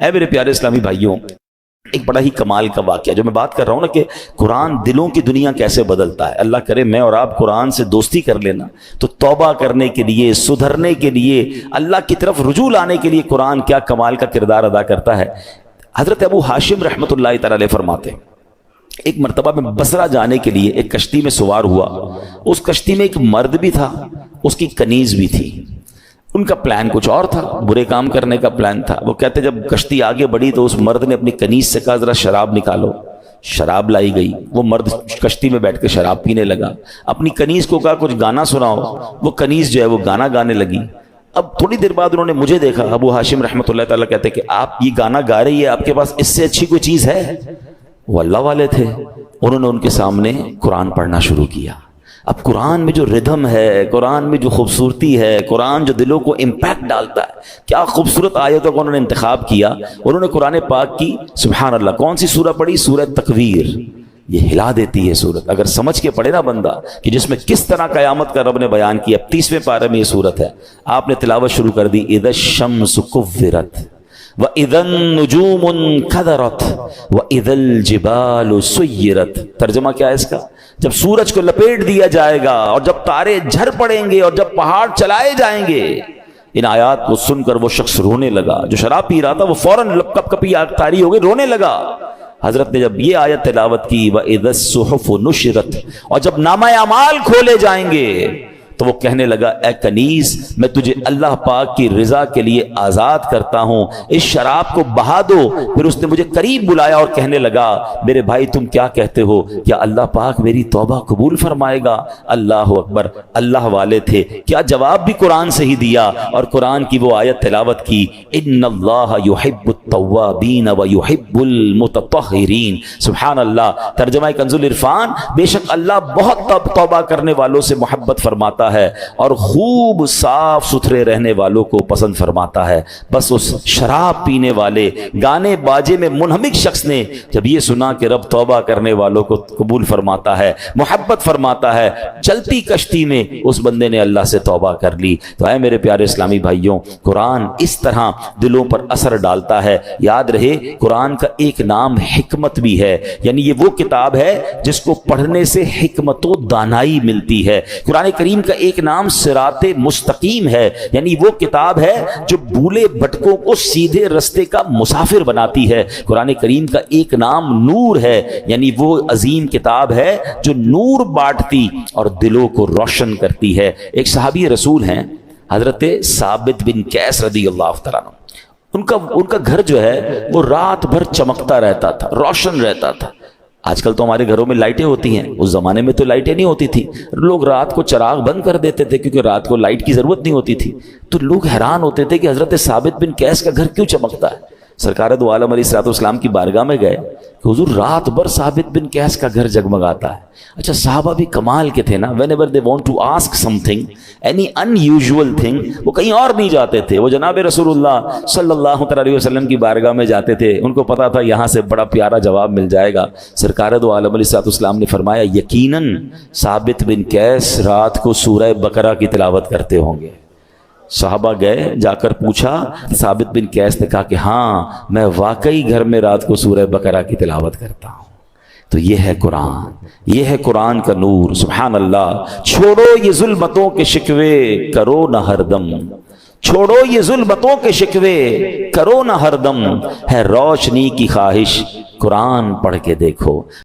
اے میرے پیارے اسلامی بھائیوں، ایک بڑا ہی کمال کا واقعہ جو میں بات کر رہا ہوں نا کہ قرآن دلوں کی دنیا کیسے بدلتا ہے. اللہ کرے میں اور آپ قرآن سے دوستی کر لینا تو توبہ کرنے کے لیے، سدھرنے کے لیے، اللہ کی طرف رجوع لانے کے لیے قرآن کیا کمال کا کردار ادا کرتا ہے. حضرت ابو ہاشم رحمۃ اللہ تعالی علیہ فرماتے ہیں ایک مرتبہ میں بصرہ جانے کے لیے ایک کشتی میں سوار ہوا. اس کشتی میں ایک مرد بھی تھا، اس کی کنیز بھی تھی. ان کا پلان کچھ اور تھا، برے کام کرنے کا پلان تھا. وہ کہتے جب کشتی آگے بڑھی تو اس مرد نے اپنی کنیز سے کہا ذرا شراب نکالو. شراب لائی گئی. وہ مرد کشتی میں بیٹھ کے شراب پینے لگا. اپنی کنیز کو کہا کچھ گانا سناؤ. وہ کنیز جو ہے وہ گانا گانے لگی. اب تھوڑی دیر بعد انہوں نے مجھے دیکھا. ابو ہاشم رحمۃ اللہ تعالیٰ کہتے کہ آپ یہ گانا گا رہی ہے، آپ کے پاس اس سے اچھی کوئی چیز ہے؟ وہ اللہ والے تھے. انہوں نے ان کے سامنے قرآن پڑھنا شروع کیا. اب قرآن میں جو ردھم ہے، قرآن میں جو خوبصورتی ہے، قرآن جو دلوں کو امپیکٹ ڈالتا ہے، کیا خوبصورت آیتوں کو انہوں نے انتخاب کیا. انہوں نے قرآن پاک کی سبحان اللہ کون سی سورہ پڑھی؟ سورہ تکویر. یہ ہلا دیتی ہے سورت اگر سمجھ کے پڑھے نا بندہ کہ جس میں کس طرح قیامت کا رب نے بیان کیا. 30ویں پارے میں یہ سورت ہے. آپ نے تلاوت شروع کر دی اذا الشمس کورت وَإِذَا النُّجُومُ انْكَدَرَتْ وَإِذَا الْجِبَالُ سُيِّرَتْ. ترجمہ کیا ہے اس کا؟ جب سورج کو لپیٹ دیا جائے گا اور جب تارے جھڑ پڑیں گے اور جب پہاڑ چلائے جائیں گے. ان آیات کو سن کر وہ شخص رونے لگا. جو شراب پی رہا تھا وہ فوراً کپ کپی طاری ہو گئی، رونے لگا. حضرت نے جب یہ آیت تلاوت کی وَإِذَا الصُّحُفُ نُشِرَتْ، اور جب نامہ اعمال کھولے جائیں گے تو وہ کہنے لگا اے کنیز میں تجھے اللہ پاک کی رضا کے لیے آزاد کرتا ہوں، اس شراب کو بہا دو. پھر اس نے مجھے قریب بلایا اور کہنے لگا میرے بھائی تم کیا کہتے ہو؟ کیا اللہ پاک میری توبہ قبول فرمائے گا؟ اللہ اکبر. اللہ والے تھے. کیا جواب بھی قرآن سے ہی دیا اور قرآن کی وہ آیت تلاوت کی ان اللہ یحب التوابین ویحب المتطہرین. سبحان اللہ. ترجمہ کنز العرفان بے شک اللہ بہت توبہ کرنے والوں سے محبت فرماتا ہے اور خوب صاف ستھرے رہنے والوں کو پسند فرماتا ہے. بس اس شراب پینے والے گانے باجے میں منہمک شخص نے جب یہ سنا کہ رب توبہ کرنے والوں کو قبول فرماتا ہے، محبت فرماتا ہے، چلتی کشتی میں اس بندے نے اللہ سے توبہ کر لی. تو اے میرے پیارے اسلامی بھائیوں، قرآن اس طرح دلوں پر اثر ڈالتا ہے. یاد رہے قرآن کا ایک نام حکمت بھی ہے، یعنی یہ وہ کتاب ہے جس کو پڑھنے سے حکمت و دانائی ملتی ہے. قرآن کریم کا ایک نام صراط مستقیم ہے، یعنی وہ کتاب ہے جو بھولے بھٹکوں کو سیدھے رستے کا مسافر بناتی ہے. قرآن کریم کا ایک نام نور ہے، یعنی وہ عظیم کتاب ہے جو نور بانٹتی اور دلوں کو روشن کرتی ہے. ایک صحابی رسول ہیں حضرت ثابت بن قیس رضی اللہ تعالیٰ عنہ. ان کا گھر جو ہے وہ رات بھر چمکتا رہتا تھا، روشن رہتا تھا. آج کل تو ہمارے گھروں میں لائٹیں ہوتی ہیں، اس زمانے میں تو لائٹیں نہیں ہوتی تھی. لوگ رات کو چراغ بند کر دیتے تھے کیونکہ رات کو لائٹ کی ضرورت نہیں ہوتی تھی. تو لوگ حیران ہوتے تھے کہ حضرت ثابت بن قیس کا گھر کیوں چمکتا ہے. سرکار دو عالم علیہ الصلوۃ والسلام کی بارگاہ میں گئے کہ حضور رات بھر ثابت بن قیس کا گھر جگمگاتا ہے. اچھا صحابہ بھی کمال کے تھے نا، whenever they want to ask something, any unusual thing، وہ کہیں اور نہیں جاتے تھے، وہ جناب رسول اللہ صلی اللہ علیہ وسلم کی بارگاہ میں جاتے تھے. ان کو پتا تھا یہاں سے بڑا پیارا جواب مل جائے گا. سرکار دو عالم علیہ الصلوۃ والسلام نے فرمایا یقیناً ثابت بن قیس رات کو سورہ بقرہ کی تلاوت کرتے ہوں گے. صحابہ گئے، جا کر پوچھا. ثابت بن قیس نے کہا کہ ہاں میں واقعی گھر میں رات کو سورہ بقرہ کی تلاوت کرتا ہوں. تو یہ ہے قرآن، یہ ہے قرآن کا نور. سبحان اللہ. چھوڑو یہ ظلمتوں کے شکوے کرو نہ ہر دم، چھوڑو یہ ظلمتوں کے شکوے کرو نہ ہر دم، ہے روشنی کی خواہش قرآن پڑھ کے دیکھو.